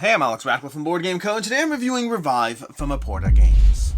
Hey, I'm Alex Ratcliffe from Board Game Co, and today I'm reviewing Revive from Aporta Games.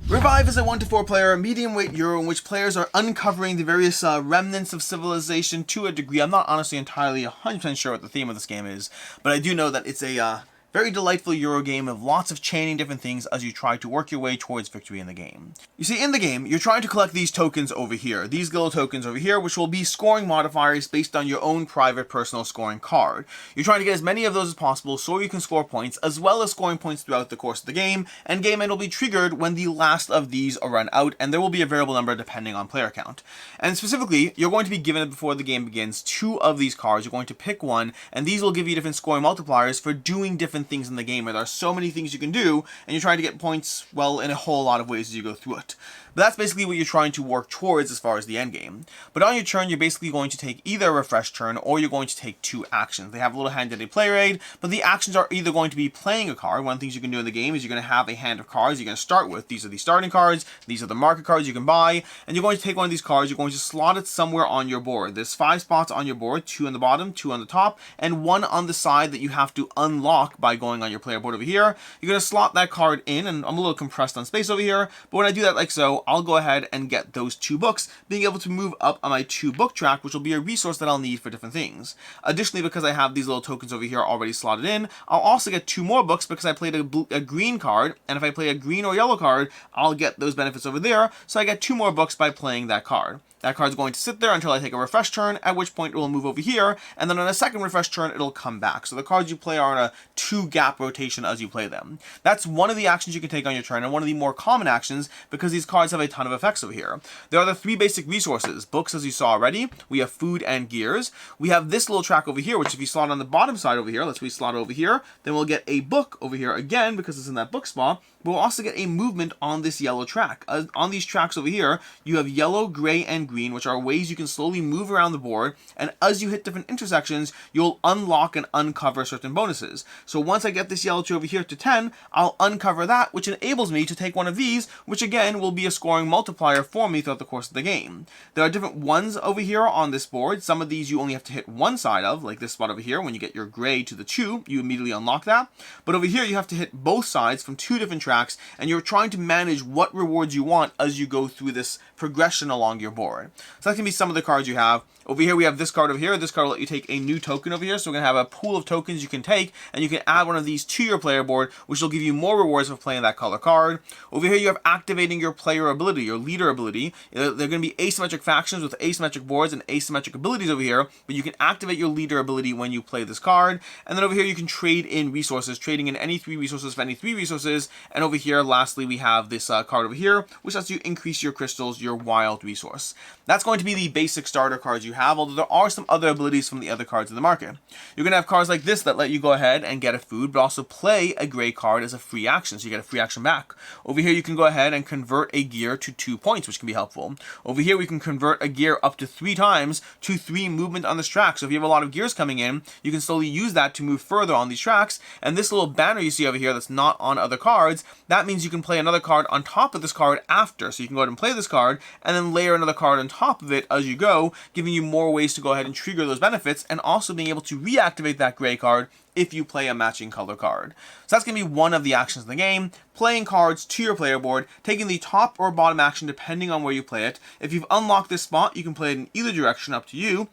Revive is a 1 to 4 player medium weight Euro in which players are uncovering the various remnants of civilization to a degree. I'm not honestly entirely 100% sure what the theme of this game is, but I do know that it's a very delightful Euro game of lots of chaining different things as you try to work your way towards victory in the game. You see, in the game, you're trying to collect these tokens over here, these little tokens over here, which will be scoring modifiers based on your own private personal scoring card. You're trying to get as many of those as possible so you can score points, as well as scoring points throughout the course of the game, and game end will be triggered when the last of these are run out, and there will be a variable number depending on player count. And specifically, you're going to be given, before the game begins, 2 of these cards. You're going to pick one, and these will give you different scoring multipliers for doing different things in the game, where there are so many things you can do, and you're trying to get points, well, in a whole lot of ways as you go through it. But that's basically what you're trying to work towards as far as the end game. But on your turn, you're basically going to take either a refresh turn, or you're going to take 2 actions. They have a little hand that player aid, but the actions are either going to be playing a card. One of the things you can do in the game is you're going to have a hand of cards you're going to start with. These are the starting cards, these are the market cards you can buy, and you're going to take one of these cards, you're going to slot it somewhere on your board. There's 5 spots on your board, 2 on the bottom, 2 on the top, and 1 on the side that you have to unlock by going on your player board over here. You're going to slot that card in, and I'm a little compressed on space over here, but when I do that like so, I'll go ahead and get those 2 books, being able to move up on my 2 book track, which will be a resource that I'll need for different things. Additionally, because I have these little tokens over here already slotted in, I'll also get 2 more books because I played a green card, and if I play a green or yellow card, I'll get those benefits over there, so I get 2 more books by playing that card. That card's going to sit there until I take a refresh turn, at which point it will move over here, and then on a second refresh turn, it'll come back. So the cards you play are in a 2-gap rotation as you play them. That's one of the actions you can take on your turn, and one of the more common actions, because these cards have a ton of effects over here. There are the 3 basic resources. Books, as you saw already. We have food and gears. We have this little track over here, which if you slot on the bottom side over here, let's reslot it over here, then we'll get a book over here again, because it's in that book spot. But we'll also get a movement on this yellow track. On these tracks over here, you have yellow, gray, and green, which are ways you can slowly move around the board, and as you hit different intersections, you'll unlock and uncover certain bonuses. So once I get this yellow tree over here to 10, I'll uncover that, which enables me to take one of these, which again will be a scoring multiplier for me throughout the course of the game. There are different ones over here on this board. Some of these you only have to hit one side of, like this spot over here. When you get your gray to the 2, you immediately unlock that. But over here, you have to hit both sides from 2 different tracks, and you're trying to manage what rewards you want as you go through this progression along your board. So that can be some of the cards you have. Over here we have this card over here. This card will let you take a new token over here. So we're going to have a pool of tokens you can take, and you can add one of these to your player board, which will give you more rewards for playing that color card. Over here you have activating your player ability, your leader ability. They're going to be asymmetric factions with asymmetric boards and asymmetric abilities over here, but you can activate your leader ability when you play this card. And then over here you can trade in resources, trading in any 3 resources for any 3 resources. And over here, lastly, we have this card over here, which lets you increase your crystals, your wild resource. That's going to be the basic starter cards you have, although there are some other abilities from the other cards in the market. You're going to have cards like this that let you go ahead and get a food, but also play a gray card as a free action, so you get a free action back. Over here, you can go ahead and convert a gear to 2 points, which can be helpful. Over here, we can convert a gear up to 3 times to 3 movement on this track. So if you have a lot of gears coming in, you can slowly use that to move further on these tracks. And this little banner you see over here that's not on other cards, that means you can play another card on top of this card after. So you can go ahead and play this card, and then layer another card on top of it as you go, giving you more ways to go ahead and trigger those benefits, and also being able to reactivate that gray card if you play a matching color card. So that's going to be one of the actions in the game, playing cards to your player board, taking the top or bottom action depending on where you play it. If you've unlocked this spot, you can play it in either direction, up to you,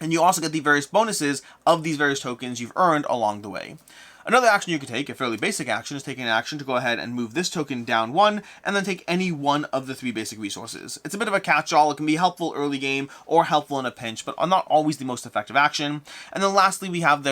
and you also get the various bonuses of these various tokens you've earned along the way. Another action you can take, a fairly basic action, is taking an action to go ahead and move this token down 1, and then take any one of the 3 basic resources. It's a bit of a catch-all. It can be helpful early game or helpful in a pinch, but not always the most effective action. And then lastly, we have the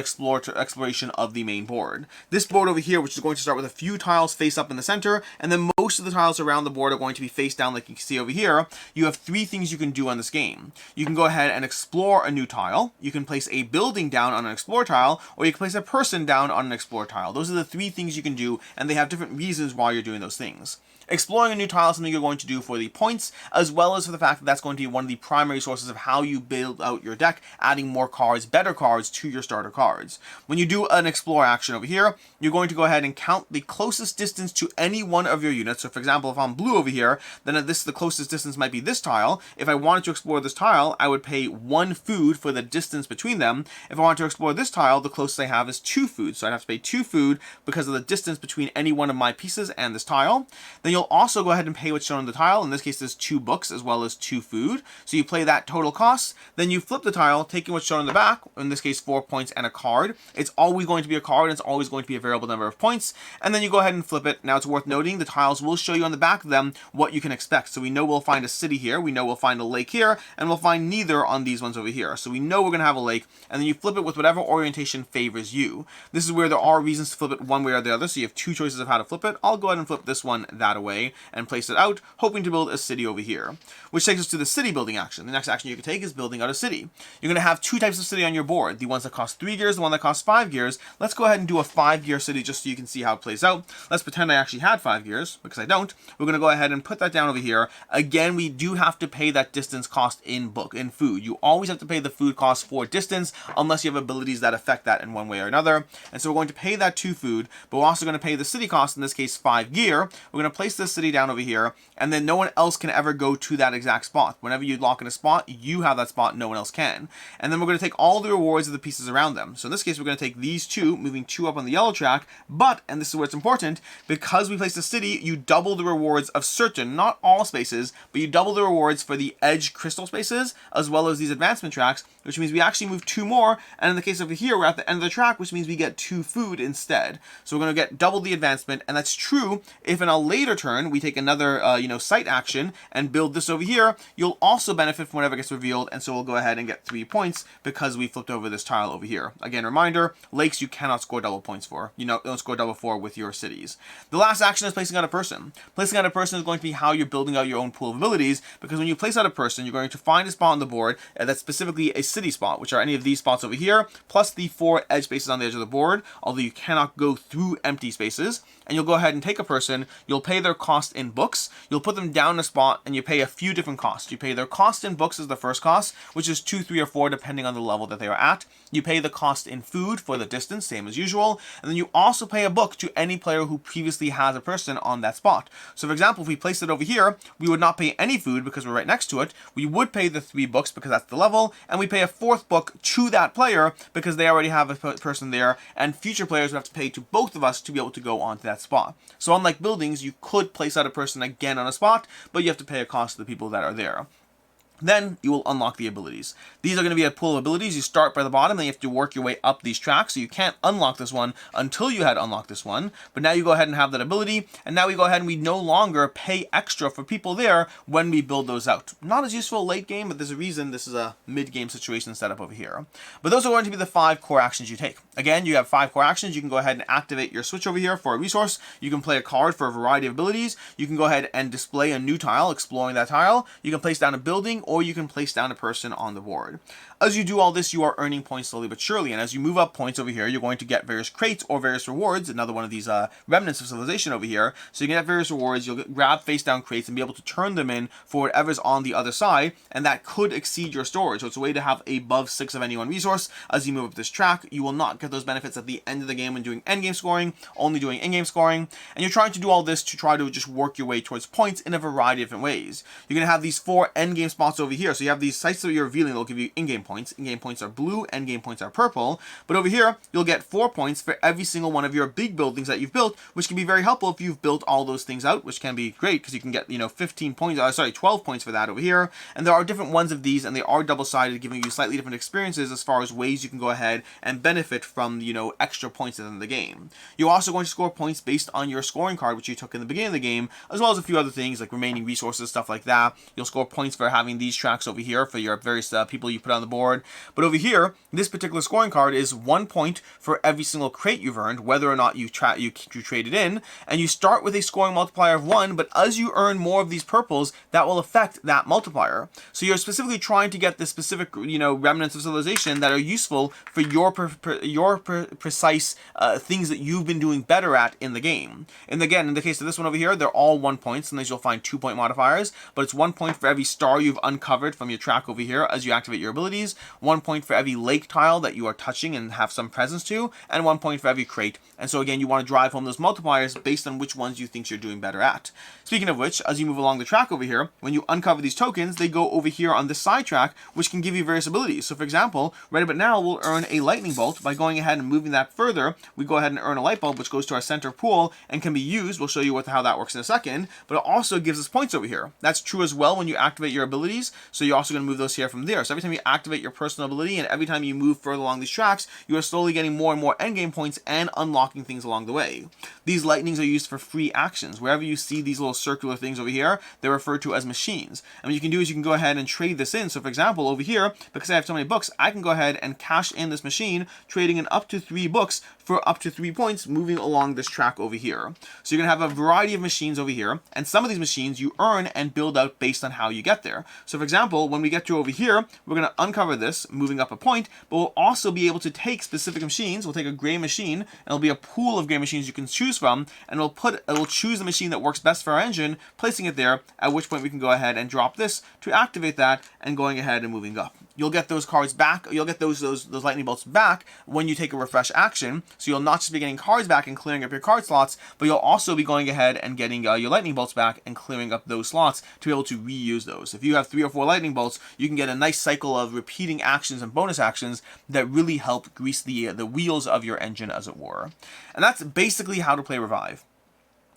exploration of the main board. This board over here, which is going to start with a few tiles face up in the center, and then most of the tiles around the board are going to be face down like you can see over here. You have 3 things you can do on this game. You can go ahead and explore a new tile, you can place a building down on an explore tile, or you can place a person down on an explore tile. Those are the 3 things you can do, and they have different reasons why you're doing those things. Exploring a new tile is something you're going to do for the points, as well as for the fact that that's going to be one of the primary sources of how you build out your deck, adding more cards, better cards to your starter cards. When you do an explore action over here, you're going to go ahead and count the closest distance to any one of your units. So for example, if I'm blue over here, then the closest distance might be this tile. If I wanted to explore this tile, I would pay 1 food for the distance between them. If I wanted to explore this tile, the closest I have is 2 food. So I'd have to pay 2 food because of the distance between any one of my pieces and this tile. Then you'll also go ahead and pay what's shown on the tile. In this case, there's 2 books as well as 2 food. So you play that total cost. Then you flip the tile, taking what's shown on the back, in this case 4 points and a card. It's always going to be a card, and it's always going to be a variable number of points. And then you go ahead and flip it. Now it's worth noting the tiles will show you on the back of them what you can expect. So we know we'll find a city here, we know we'll find a lake here, and we'll find neither on these ones over here. So we know we're going to have a lake, and then you flip it with whatever orientation favors you. This is where there are reasons to flip it one way or the other, so you have 2 choices of how to flip it. I'll go ahead and flip this one that away and place it out, hoping to build a city over here. Which takes us to the city building action. The next action you can take is building out a city. You're going to have 2 types of city on your board, the ones that cost 3 gears, the one that costs 5 gears. Let's go ahead and do a 5-gear city just so you can see how it plays out. Let's pretend I actually had 5 gears, because I don't. We're going to go ahead and put that down over here. Again, we do have to pay that distance cost in food. You always have to pay the food cost for distance, unless you have abilities that affect that in one way or another. And so we're going to pay that 2 food, but we're also going to pay the city cost, in this case 5 gear. We're going to place this city down over here, and then no one else can ever go to that exact spot. Whenever you lock in a spot, you have that spot, no one else can. And then we're going to take all the rewards of the pieces around them. So in this case, we're going to take these 2, moving 2 up on the yellow track, but, and this is where it's important, because we placed a city, you double the rewards of certain, not all spaces, but you double the rewards for the edge crystal spaces, as well as these advancement tracks, which means we actually move 2 more, and in the case over here, we're at the end of the track, which means we get 2 food instead. So we're going to get double the advancement, and that's true if in a later turn, we take another, site action and build this over here. You'll also benefit from whatever gets revealed, and so we'll go ahead and get 3 points because we flipped over this tile over here. Again, reminder, lakes you cannot score double points for. You don't score double for with your cities. The last action is placing out a person. Placing out a person is going to be how you're building out your own pool of abilities, because when you place out a person, you're going to find a spot on the board that's specifically a city spot, which are any of these spots over here, plus the 4 edge spaces on the edge of the board, although you cannot go through empty spaces. And you'll go ahead and take a person, you'll pay their cost in books, you'll put them down a spot, and you pay a few different costs. You pay their cost in books as the first cost, which is 2, 3, or 4, depending on the level that they are at. You pay the cost in food for the distance, same as usual, and then you also pay a book to any player who previously has a person on that spot. So for example, if we placed it over here, we would not pay any food because we're right next to it. We would pay the 3 books because that's the level, and we pay a 4th book to that player because they already have a person there, and future players would have to pay to both of us to be able to go onto that spot. So unlike buildings, you could place out a person again on a spot, but you have to pay a cost to the people that are there. Then you will unlock the abilities. These are going to be a pool of abilities. You start by the bottom, then you have to work your way up these tracks, so you can't unlock this one until you had unlocked this one. But now you go ahead and have that ability, and now we go ahead and we no longer pay extra for people there when we build those out. Not as useful late game, but there's a reason this is a mid-game situation set up over here. But those are going to be the 5 core actions you take. Again, you have 5 core actions. You can go ahead and activate your switch over here for a resource. You can play a card for a variety of abilities. You can go ahead and display a new tile, exploring that tile. You can place down a building, or you can place down a person on the board. As you do all this, you are earning points slowly but surely, and as you move up points over here, you're going to get various crates or various rewards, another one of these remnants of civilization over here. So you can get various rewards, you'll grab face down crates and be able to turn them in for whatever's on the other side, and that could exceed your storage. So it's a way to have above 6 of any one resource. As you move up this track, you will not get those benefits at the end of the game when doing endgame scoring, only doing in-game scoring, and you're trying to do all this to try to just work your way towards points in a variety of different ways. You're going to have these 4 endgame spots over here, so you have these sites that you're revealing that will give you in-game points. In-game points are blue, endgame points are purple, but over here, you'll get 4 points for every single one of your big buildings that you've built, which can be very helpful if you've built all those things out, which can be great because you can get, 12 points for that over here. And there are different ones of these, and they are double-sided, giving you slightly different experiences as far as ways you can go ahead and benefit from, extra points in the game. You're also going to score points based on your scoring card, which you took in the beginning of the game, as well as a few other things like remaining resources, stuff like that. You'll score points for having these tracks over here for your various people you put on the board. board. But over here, this particular scoring card is 1 point for every single crate you've earned, whether or not you traded in, and you start with a scoring multiplier of 1, but as you earn more of these purples, that will affect that multiplier. So you're specifically trying to get the specific, remnants of civilization that are useful for your precise things that you've been doing better at in the game. And again, in the case of this one over here, they're all 1 point. Sometimes you'll find 2 point modifiers, but it's 1 point for every star you've uncovered from your track over here as you activate your abilities, 1 point for every lake tile that you are touching and have some presence to, and 1 point for every crate. And so again, you want to drive home those multipliers based on which ones you think you're doing better at. Speaking of which, as you move along the track over here, when you uncover these tokens, they go over here on this side track, which can give you various abilities. So for example, right about now, we'll earn a lightning bolt. By going ahead and moving that further, we go ahead and earn a light bulb, which goes to our center pool and can be used. We'll show you how that works in a second, but it also gives us points over here. That's true as well when you activate your abilities, so you're also going to move those here from there. So every time you activate your personal ability and every time you move further along these tracks, you are slowly getting more and more endgame points and unlocking things along the way. These lightnings are used for free actions. Wherever you see these little circular things over here, they're referred to as machines. And what you can do is you can go ahead and trade this in. So for example, over here, because I have so many books, I can go ahead and cash in this machine, trading in up to 3 books for up to 3 points moving along this track over here. So you're going to have a variety of machines over here, and some of these machines you earn and build out based on how you get there. So for example, when we get to over here, we're going to uncover this, moving up a point, but we'll also be able to take specific machines. We'll take a gray machine, and it'll be a pool of gray machines you can choose from, and it'll choose the machine that works best for our engine, placing it there, at which point we can go ahead and drop this to activate that, and going ahead and moving up. You'll get those cards back, you'll get those lightning bolts back when you take a refresh action, so you'll not just be getting cards back and clearing up your card slots, but you'll also be going ahead and getting your lightning bolts back and clearing up those slots to be able to reuse those. If you have 3 or 4 lightning bolts, you can get a nice cycle of repeating actions and bonus actions that really help grease the wheels of your engine, as it were. And that's basically how to play Revive.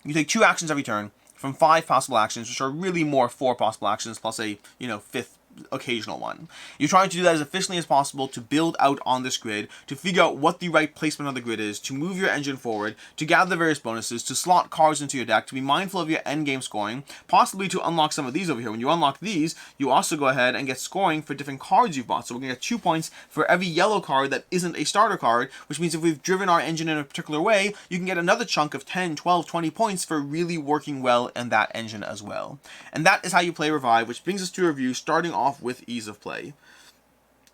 You take 2 actions every turn from 5 possible actions, which are really more 4 possible actions plus a 5th occasional one. You're trying to do that as efficiently as possible to build out on this grid, to figure out what the right placement on the grid is, to move your engine forward, to gather the various bonuses, to slot cards into your deck, to be mindful of your end game scoring, possibly to unlock some of these over here. When you unlock these, you also go ahead and get scoring for different cards you've bought. So we're going to get 2 points for every yellow card that isn't a starter card, which means if we've driven our engine in a particular way, you can get another chunk of 10, 12, 20 points for really working well in that engine as well. And that is how you play Revive, which brings us to a review starting off with ease of play.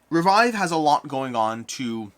Revive has a lot going on to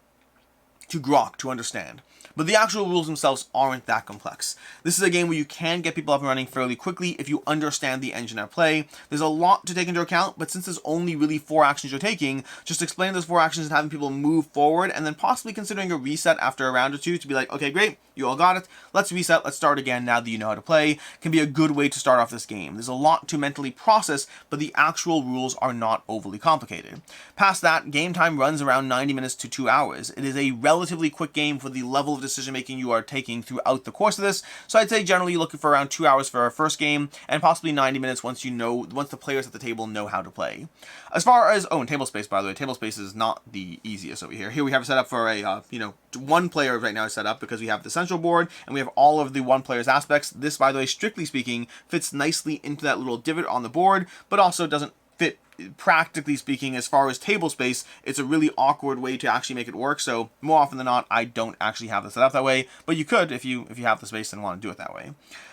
grok, to understand. But the actual rules themselves aren't that complex. This is a game where you can get people up and running fairly quickly if you understand the engine at play. There's a lot to take into account, but since there's only really 4 actions you're taking, just explaining those 4 actions and having people move forward, and then possibly considering a reset after a round or 2 to be like, okay, great, you all got it, let's reset, let's start again now that you know how to play, can be a good way to start off this game. There's a lot to mentally process, but the actual rules are not overly complicated. Past that, game time runs around 90 minutes to 2 hours. It is a relatively quick game for the level of decision making you are taking throughout the course of this, so I'd say generally you're looking for around 2 hours for our first game, and possibly 90 minutes once the players at the table know how to play. As far as, and table space, by the way, table space is not the easiest over here. Here we have it set up for a, 1 player right now is set up because we have the central board, and we have all of the 1 player's aspects. This, by the way, strictly speaking, fits nicely into that little divot on the board, but also doesn't fit, practically speaking, as far as table space. It's a really awkward way to actually make it work, so more often than not, I don't actually have this set up that way, but you could if you have the space and want to do it that way.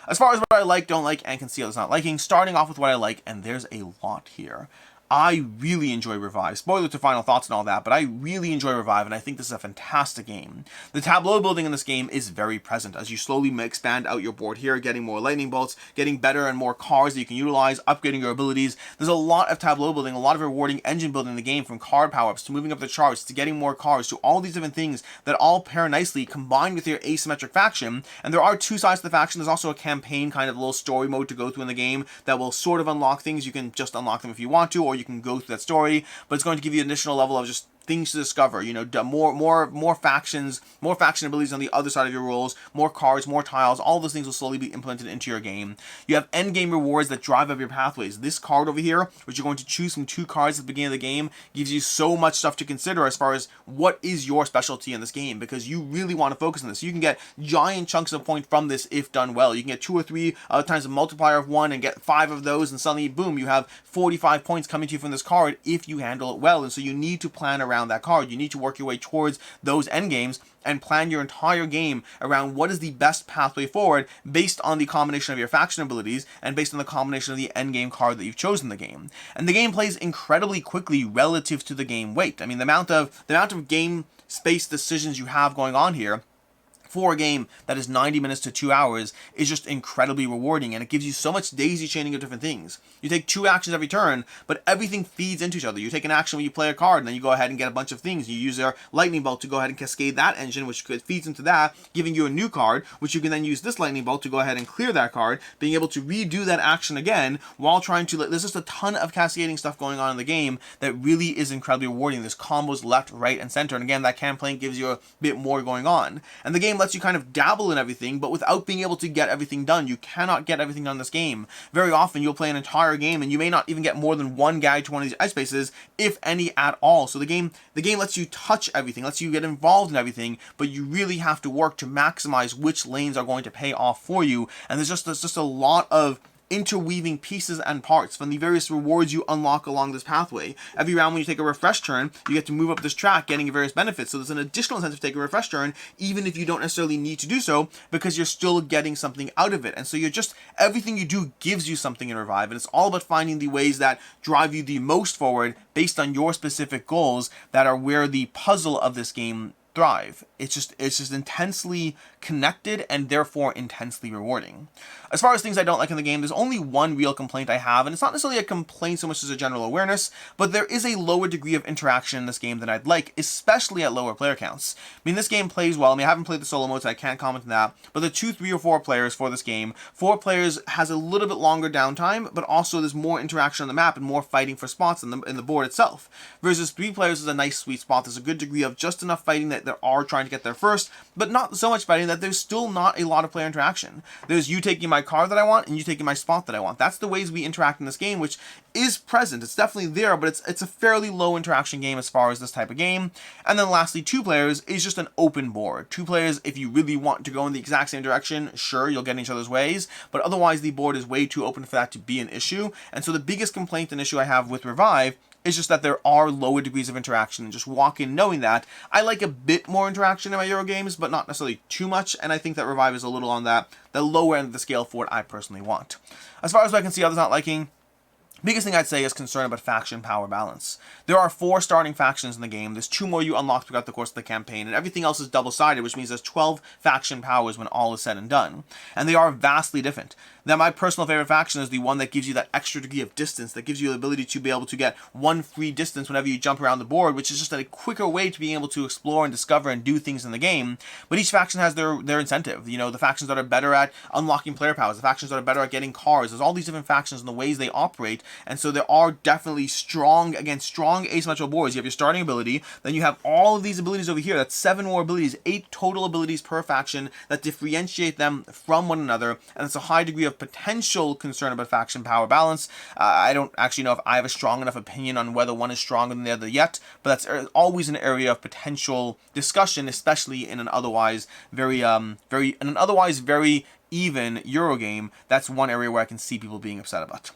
As far as what I like, don't like, and can see others not liking, starting off with what I like, and there's a lot here. I really enjoy Revive. Spoiler to final thoughts and all that, but I really enjoy Revive, and I think this is a fantastic game. The tableau building in this game is very present as you slowly expand out your board here, getting more lightning bolts, getting better and more cards that you can utilize, upgrading your abilities. There's a lot of tableau building, a lot of rewarding engine building in the game, from card power-ups to moving up the charts to getting more cards to all these different things that all pair nicely combined with your asymmetric faction. And there are 2 sides to the faction. There's also a campaign kind of little story mode to go through in the game that will sort of unlock things. You can just unlock them if you want to, or you can go through that story, but it's going to give you an additional level of just things to discover. You know, more factions, more faction abilities on the other side of your rules, more cards, more tiles. All those things will slowly be implemented into your game. You have end game rewards that drive up your pathways. This card over here, which you're going to choose from 2 cards at the beginning of the game, gives you so much stuff to consider as far as what is your specialty in this game, because you really want to focus on this. You can get giant chunks of points from this if done well. You can get 2 or 3 times a multiplier of 1 and get 5 of those, and suddenly, boom, you have 45 points coming to you from this card if you handle it well. And so you need to plan around that card. You need to work your way towards those end games and plan your entire game around what is the best pathway forward based on the combination of your faction abilities and based on the combination of the end game card that you've chosen in the game. And the game plays incredibly quickly relative to the game weight. I mean, the amount of game space decisions you have going on here for a game that is 90 minutes to 2 hours is just incredibly rewarding, and it gives you so much daisy chaining of different things. You take 2 actions every turn, but everything feeds into each other. You take an action when you play a card, and then you go ahead and get a bunch of things. You use your lightning bolt to go ahead and cascade that engine, which feeds into that, giving you a new card, which you can then use this lightning bolt to go ahead and clear that card, being able to redo that action again while trying to... There's just a ton of cascading stuff going on in the game that really is incredibly rewarding. There's combos left, right, and center, and again, that campaign gives you a bit more going on. And the game lets you kind of dabble in everything, but without being able to get everything done. You cannot get everything done in this game. Very often you'll play an entire game and you may not even get more than 1 guide to one of these edge spaces, if any at all. So the game lets you touch everything, lets you get involved in everything, but you really have to work to maximize which lanes are going to pay off for you. And there's just a lot of interweaving pieces and parts from the various rewards you unlock along this pathway. Every round when you take a refresh turn, you get to move up this track, getting various benefits. So there's an additional incentive to take a refresh turn, even if you don't necessarily need to do so, because you're still getting something out of it. And so everything you do gives you something in Revive, and it's all about finding the ways that drive you the most forward based on your specific goals that are where the puzzle of this game thrive. It's just intensely connected and therefore intensely rewarding. As far as things I don't like in the game, there's only one real complaint I have, and it's not necessarily a complaint so much as a general awareness, but there is a lower degree of interaction in this game than I'd like, especially at lower player counts. I mean, this game plays well. I mean, I haven't played the solo mode, so I can't comment on that, but the 2, 3, or 4 players for this game, 4 players has a little bit longer downtime, but also there's more interaction on the map and more fighting for spots in the board itself. Versus 3 players is a nice sweet spot. There's a good degree of just enough fighting that there are trying to get there first, but not so much fighting that there's still not a lot of player interaction. There's you taking my card that I want and you taking my spot that I want. That's the ways we interact in this game, which is present. It's definitely there, but it's a fairly low interaction game as far as this type of game. And then lastly, 2 players is just an open board. 2 players, if you really want to go in the exact same direction, sure, you'll get in each other's ways, but otherwise the board is way too open for that to be an issue. And so the biggest complaint and issue I have with Revive is just that there are lower degrees of interaction, and just walk in knowing that. I like a bit more interaction in my Euro games, but not necessarily too much, and I think that Revive is a little on the lower end of the scale for what I personally want. As far as what I can see others not liking, biggest thing I'd say is concern about faction power balance. There are 4 starting factions in the game. There's 2 more you unlock throughout the course of the campaign, and everything else is double-sided, which means there's 12 faction powers when all is said and done. And they are vastly different. Now, my personal favorite faction is the one that gives you that extra degree of distance, that gives you the ability to be able to get 1 free distance whenever you jump around the board, which is just a quicker way to being able to explore and discover and do things in the game. But each faction has their incentive. You know, the factions that are better at unlocking player powers, the factions that are better at getting cards. There's all these different factions and the ways they operate, and so there are definitely strong asymmetrical boards. You have your starting ability, then you have all of these abilities over here. That's 7 more abilities, 8 total abilities per faction that differentiate them from one another, and it's a high degree of potential concern about faction power balance. I don't actually know if I have a strong enough opinion on whether one is stronger than the other yet, but that's always an area of potential discussion, especially in an otherwise very even Euro game. That's one area where I can see people being upset about.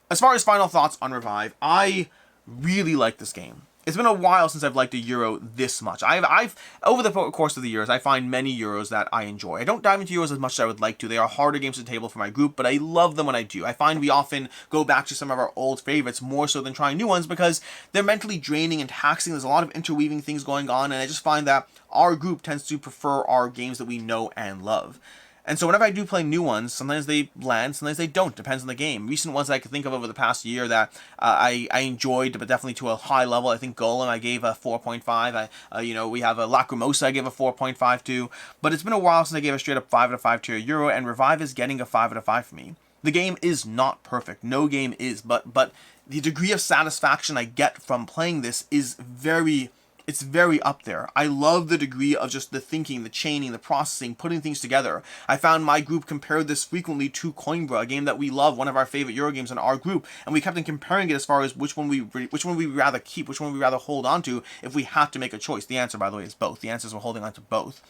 As far as final thoughts on Revive, I really like this game. It's been a while since I've liked a Euro this much. I've over the course of the years, I find many Euros that I enjoy. I don't dive into Euros as much as I would like to. They are harder games to table for my group, but I love them when I do. I find we often go back to some of our old favorites more so than trying new ones because they're mentally draining and taxing. There's a lot of interweaving things going on, and I just find that our group tends to prefer our games that we know and love. And so whenever I do play new ones, sometimes they land, sometimes they don't. Depends on the game. Recent ones that I can think of over the past year that I enjoyed, but definitely to a high level. I think Golem I gave a 4.5. We have a Lacrimosa I gave a 4.5 to. But it's been a while since I gave a straight up 5 out of 5 to a Euro, and Revive is getting a 5 out of 5 for me. The game is not perfect. No game is, but the degree of satisfaction I get from playing this is very, it's very up there. I love the degree of just the thinking, the chaining, the processing, putting things together. I found my group compared this frequently to Coimbra, a game that we love, one of our favorite Euro games in our group, and we kept on comparing it as far as which one we rather keep, which one we rather hold on to if we have to make a choice. The answer, by the way, is both. The answer is we're holding on to both.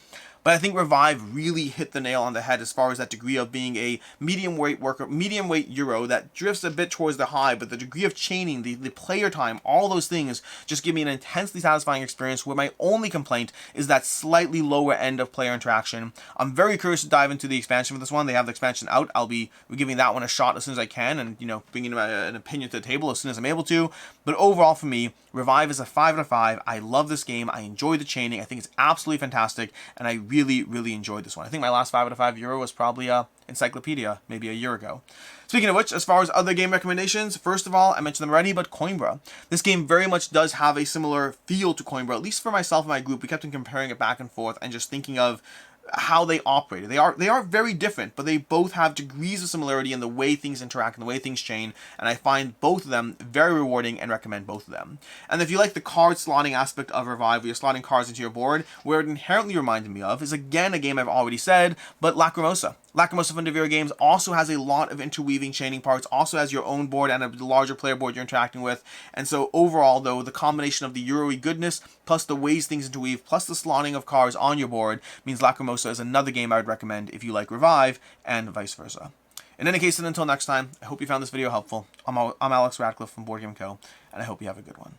But I think Revive really hit the nail on the head as far as that degree of being a medium weight Euro that drifts a bit towards the high, but the degree of chaining, the player time, all those things just give me an intensely satisfying experience where my only complaint is that slightly lower end of player interaction. I'm very curious to dive into the expansion for this one. They have the expansion out. I'll be giving that one a shot as soon as I can and, bringing an opinion to the table as soon as I'm able to. But overall for me, Revive is a 5 out of 5. I love this game. I enjoy the chaining. I think it's absolutely fantastic, and I really enjoyed this one. I think my last 5 out of 5 Euro was probably Encyclopedia, maybe a year ago. Speaking of which, as far as other game recommendations, first of all, I mentioned them already, but Coimbra. This game very much does have a similar feel to Coimbra, at least for myself and my group. We kept on comparing it back and forth and just thinking of how they operated. They are very different, but they both have degrees of similarity in the way things interact and the way things chain, and I find both of them very rewarding and recommend both of them. And if you like the card slotting aspect of Revive, where you're slotting cards into your board, where it inherently reminded me of is again a game I've already said, but Lacrimosa. Lacrimosa from Devere Games also has a lot of interweaving chaining parts, also has your own board and a larger player board you're interacting with, and so overall though, the combination of the Euro-y goodness, plus the ways things interweave, plus the slotting of cards on your board, means Lacrimosa is another game I would recommend if you like Revive, and vice versa. In any case, and until next time, I hope you found this video helpful. I'm Alex Radcliffe from Board Game Co., and I hope you have a good one.